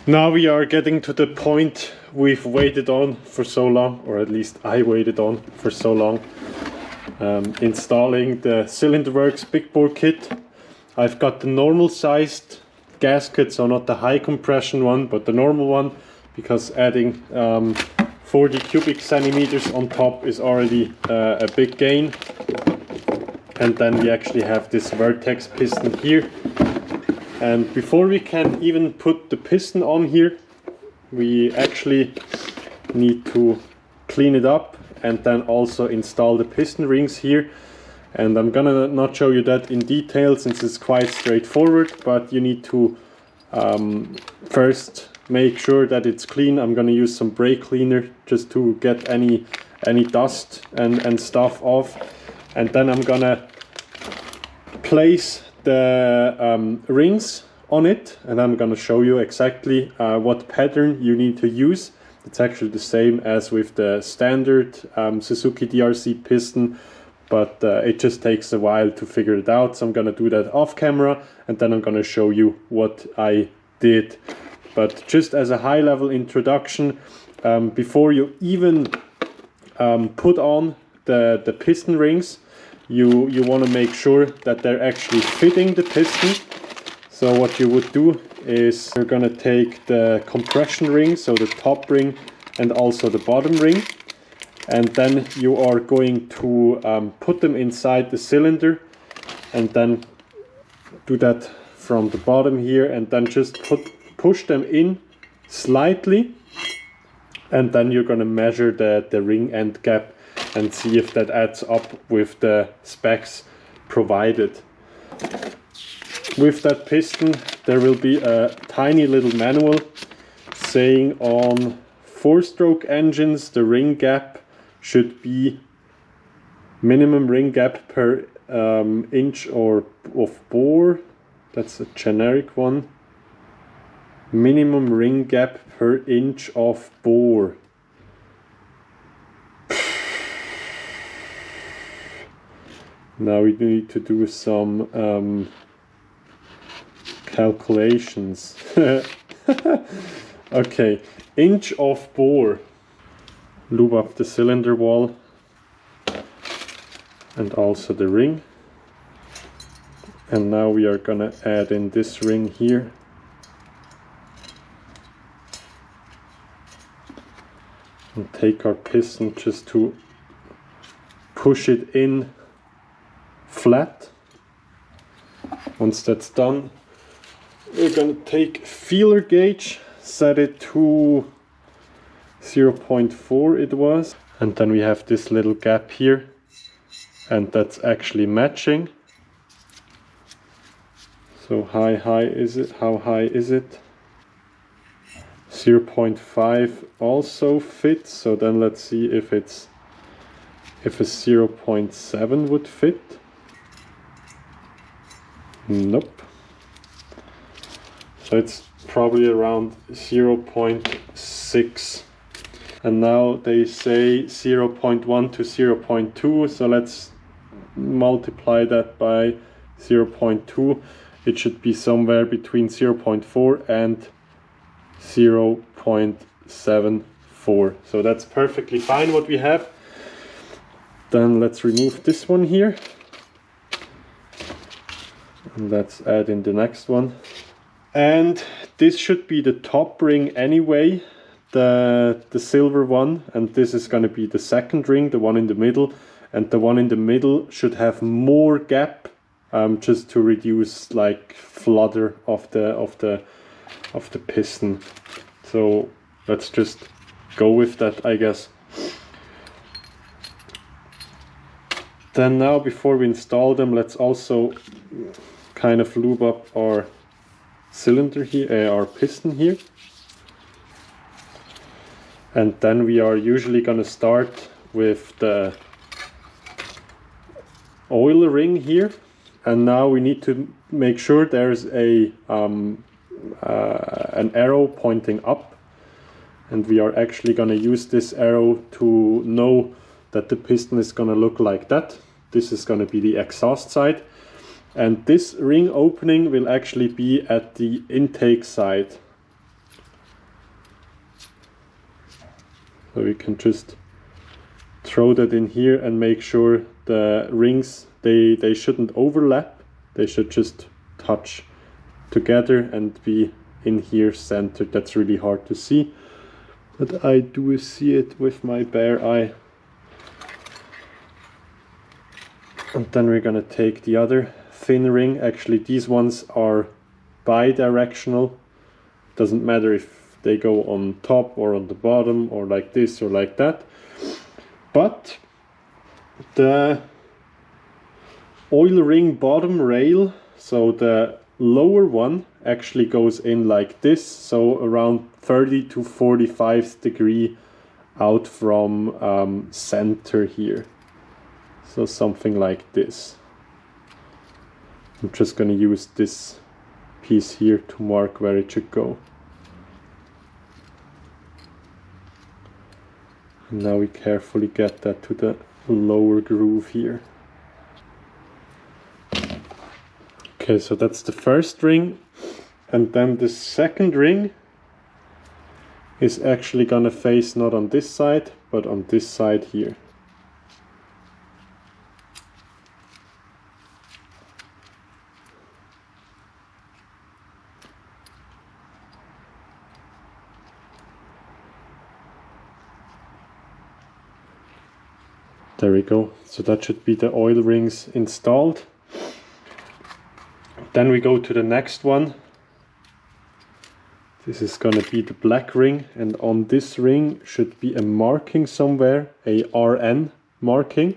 Now we are getting to the point we've waited on for so long, or at least I waited on for so long. Installing the Cylinder Works big bore kit. I've got the normal sized gasket, so not the high compression one, but the normal one, because adding 40 cubic centimeters on top is already a big gain. And then we actually have this vertex piston here. And before we can even put the piston on here, we actually need to clean it up and then also install the piston rings here. And I'm gonna not show you that in detail since it's quite straightforward, but you need to first make sure that it's clean. I'm gonna use some brake cleaner just to get any dust and stuff off. And then I'm gonna place the rings on it, and I'm gonna show you exactly what pattern you need to use. It's actually the same as with the standard Suzuki DRZ piston, but it just takes a while to figure it out. So I'm gonna do that off camera, and then I'm gonna show you what I did. But just as a high level introduction, before you even put on the piston rings, you want to make sure that they're actually fitting the piston. So what you would do is you're going to take the compression ring, so the top ring and also the bottom ring, and then you are going to put them inside the cylinder, and then do that from the bottom here, and then just push them in slightly, and then you're going to measure the ring end gap and see if that adds up with the specs provided. With that piston there will be a tiny little manual saying on 4-stroke engines the ring gap should be minimum ring gap per inch or of bore. That's a generic one. Minimum ring gap per inch of bore. Now we need to do some calculations. Okay, inch of bore. Lube up the cylinder wall and also the ring. And now we are gonna add in this ring here. And take our piston just to push it in flat. Once that's done, we're going to take feeler gauge, set it to 0.4 it was, and then we have this little gap here, and that's actually matching. So how high is it? 0.5 also fits, so then let's see if a 0.7 would fit. Nope. So it's probably around 0.6. And now they say 0.1 to 0.2, so let's multiply that by 0.2. It should be somewhere between 0.4 and 0.74. So that's perfectly fine what we have. Then let's remove this one here. And let's add in the next one. And this should be the top ring anyway, the silver one, and this is going to be the second ring, the one in the middle, and the one in the middle should have more gap, just to reduce like flutter of the piston. So let's just go with that, I guess. Then now, before we install them, let's also kind of lube up our cylinder here, our piston here. And then we are usually going to start with the oil ring here. And now we need to make sure there's an arrow pointing up. And we are actually going to use this arrow to know that the piston is going to look like that. This is going to be the exhaust side. And this ring opening will actually be at the intake side. So we can just throw that in here and make sure the rings, they shouldn't overlap. They should just touch together and be in here centered. That's really hard to see, but I do see it with my bare eye. And then we're gonna take the other thin ring. Actually, these ones are bi-directional. Doesn't matter if they go on top or on the bottom or like this or like that. But the oil ring bottom rail, so the lower one actually goes in like this, so around 30 to 45 degree out from center here. So something like this. I'm just going to use this piece here to mark where it should go. And now we carefully get that to the lower groove here. Okay, so that's the first ring. And then the second ring is actually going to face not on this side, but on this side here. There we go. So that should be the oil rings installed. Then we go to the next one. This is going to be the black ring, and on this ring should be a marking somewhere, a RN marking.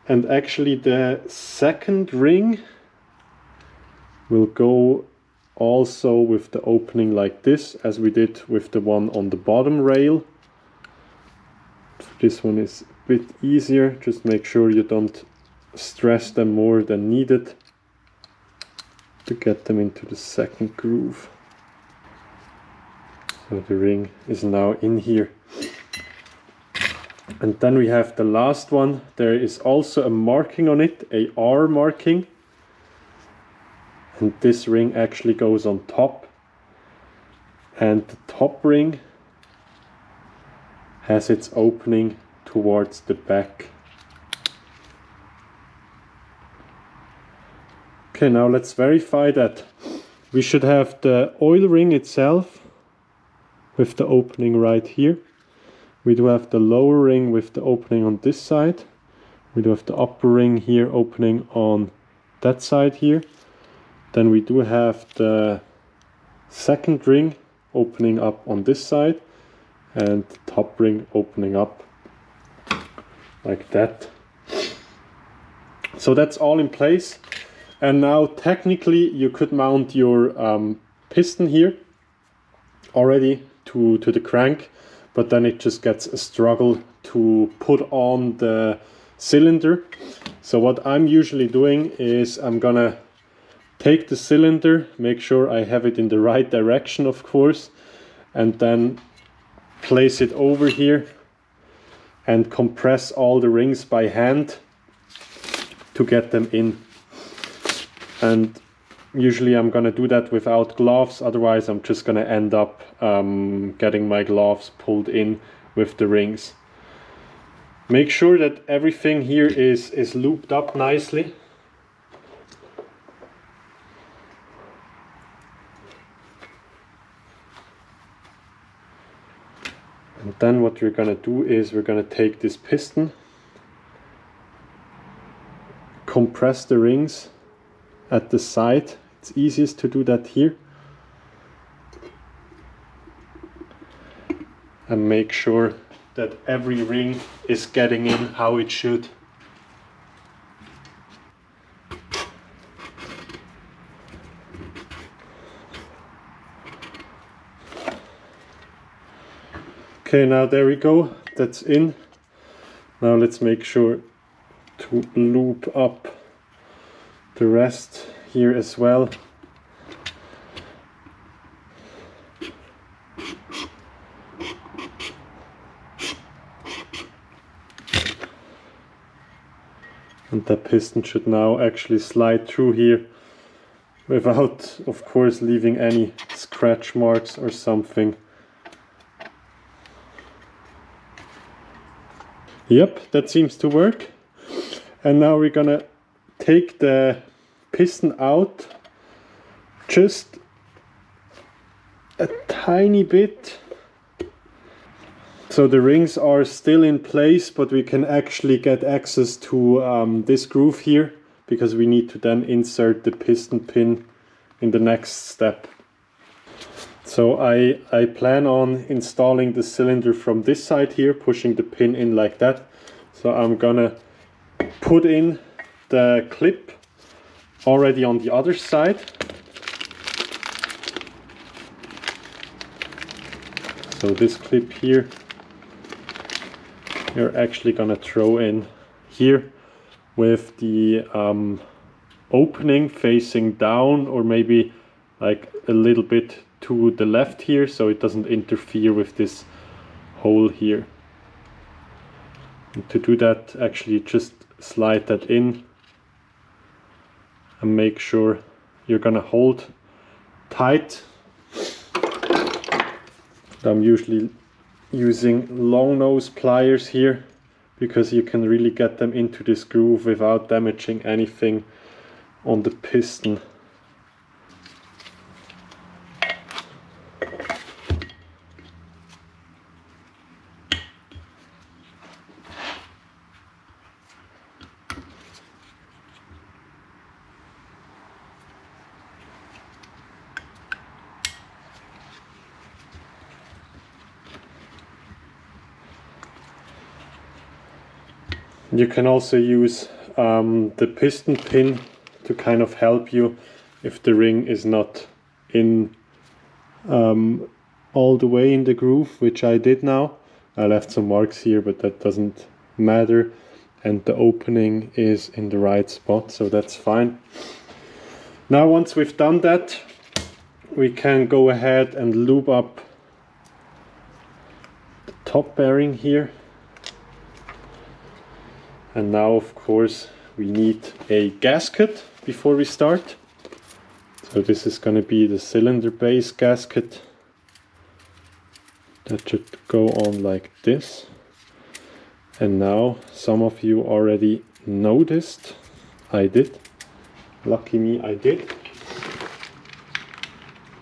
And actually the second ring will go also with the opening like this, as we did with the one on the bottom rail. This one is a bit easier. Just make sure you don't stress them more than needed to get them into the second groove. So the ring is now in here. And then we have the last one. There is also a marking on it, a R marking. And this ring actually goes on top. And the top ring has its opening towards the back. Okay, now let's verify that. We should have the oil ring itself with the opening right here. We do have the lower ring with the opening on this side. We do have the upper ring here opening on that side here. Then we do have the second ring opening up on this side, and the top ring opening up like that. So that's all in place. And now technically you could mount your piston here already to the crank, but then it just gets a struggle to put on the cylinder. So what I'm usually doing is I'm gonna take the cylinder, make sure I have it in the right direction, of course, and then place it over here and compress all the rings by hand to get them in. And usually I'm gonna do that without gloves, otherwise I'm just gonna end up getting my gloves pulled in with the rings. Make sure that everything here is lubed up nicely. And then what we're gonna do is we're gonna take this piston, compress the rings at the side. It's easiest to do that here. And make sure that every ring is getting in how it should. Okay, now there we go, that's in. Now let's make sure to lube up the rest here as well. And the piston should now actually slide through here without, of course, leaving any scratch marks or something. Yep, that seems to work. And now we're gonna take the piston out just a tiny bit. So the rings are still in place, but we can actually get access to this groove here, because we need to then insert the piston pin in the next step. So I plan on installing the cylinder from this side here, pushing the pin in like that. So I'm gonna put in the clip already on the other side. So this clip here, you're actually gonna throw in here with the opening facing down, or maybe like a little bit to the left here, so it doesn't interfere with this hole here. And to do that, actually just slide that in and make sure you're gonna hold tight. I'm usually using long nose pliers here, because you can really get them into this groove without damaging anything on the piston. You can also use the piston pin to kind of help you if the ring is not in all the way in the groove, which I did now. I left some marks here, but that doesn't matter, and the opening is in the right spot, so that's fine. Now once we've done that, we can go ahead and lube up the top bearing here. And now, of course, we need a gasket before we start. So this is going to be the cylinder base gasket. That should go on like this. And now, some of you already noticed, I did. Lucky me, I did.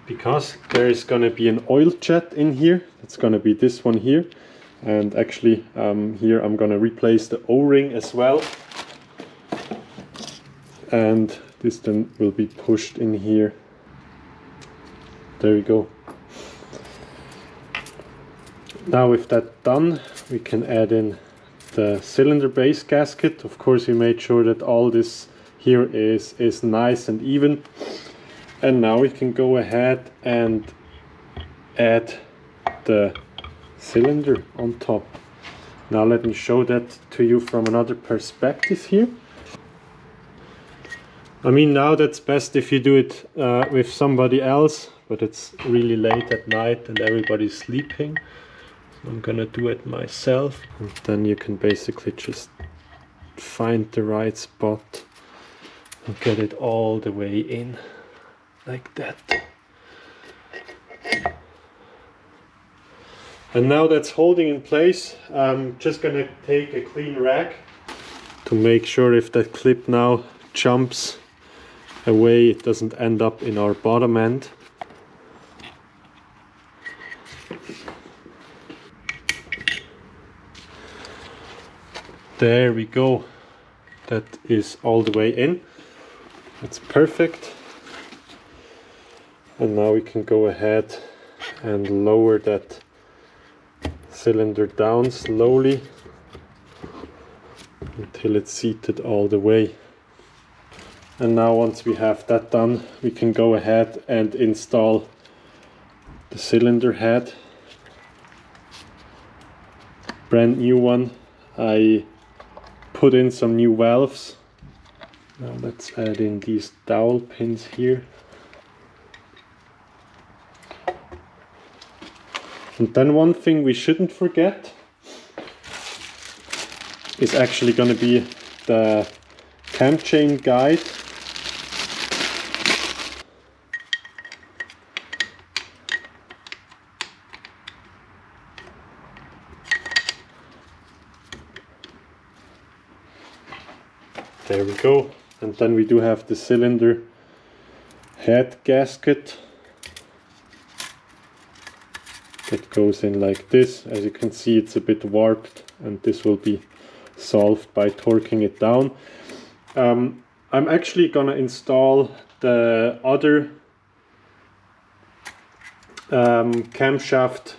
Because there is going to be an oil jet in here. It's going to be this one here. And actually here I'm going to replace the O-ring as well, and this then will be pushed in here. There we go. Now with that done, we can add in the cylinder base gasket. Of course, we made sure that all this here is nice and even, and now we can go ahead and add the cylinder on top. Now let me show that to you from another perspective here. I mean, now that's best if you do it with somebody else, but it's really late at night and everybody's sleeping. So I'm gonna do it myself, and then you can basically just find the right spot and get it all the way in like that. And now that's holding in place, I'm just gonna take a clean rag to make sure if that clip now jumps away, it doesn't end up in our bottom end. There we go. That is all the way in. That's perfect. And now we can go ahead and lower that cylinder down slowly until it's seated all the way. And now once we have that done, we can go ahead and install the cylinder head. Brand new one. I put in some new valves. Now let's add in these dowel pins here. And then one thing we shouldn't forget is actually going to be the cam chain guide. There we go. And then we do have the cylinder head gasket that goes in like this. As you can see, it's a bit warped, and this will be solved by torquing it down. I'm actually gonna install the other camshaft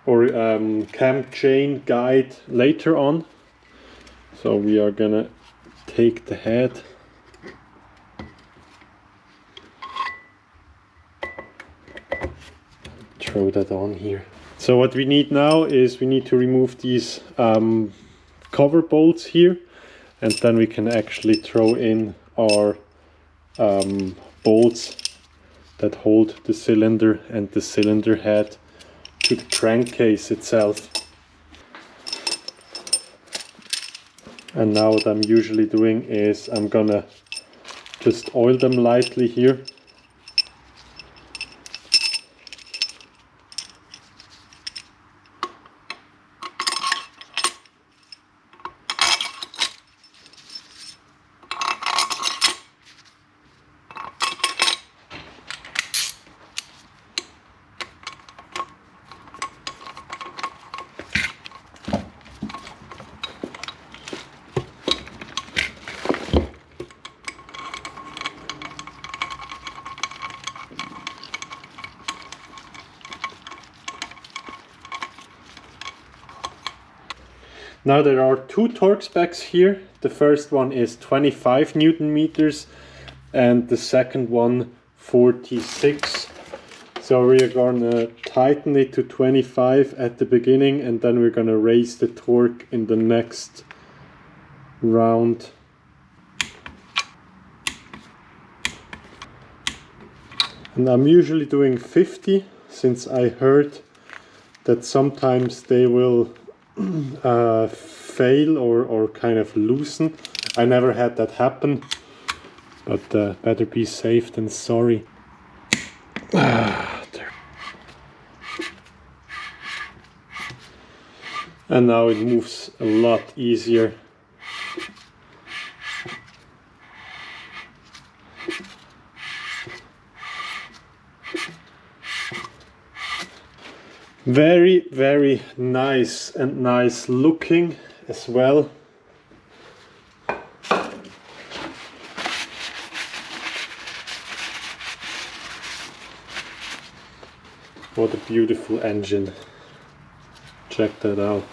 or cam chain guide later on. So we are gonna take the head, throw that on here. So what we need now is we need to remove these cover bolts here, and then we can actually throw in our bolts that hold the cylinder and the cylinder head to the crankcase itself. And now what I'm usually doing is I'm gonna just oil them lightly here. Now there are two torque specs here. The first one is 25 Newton meters and the second one 46. So we are gonna tighten it to 25 at the beginning, and then we're gonna raise the torque in the next round. And I'm usually doing 50, since I heard that sometimes they will fail or kind of loosen. I never had that happen, but better be safe than sorry. There. And now it moves a lot easier. Very, very nice, and nice looking as well. What a beautiful engine. Check that out.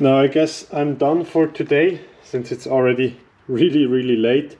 Now I guess I'm done for today, since it's already really late.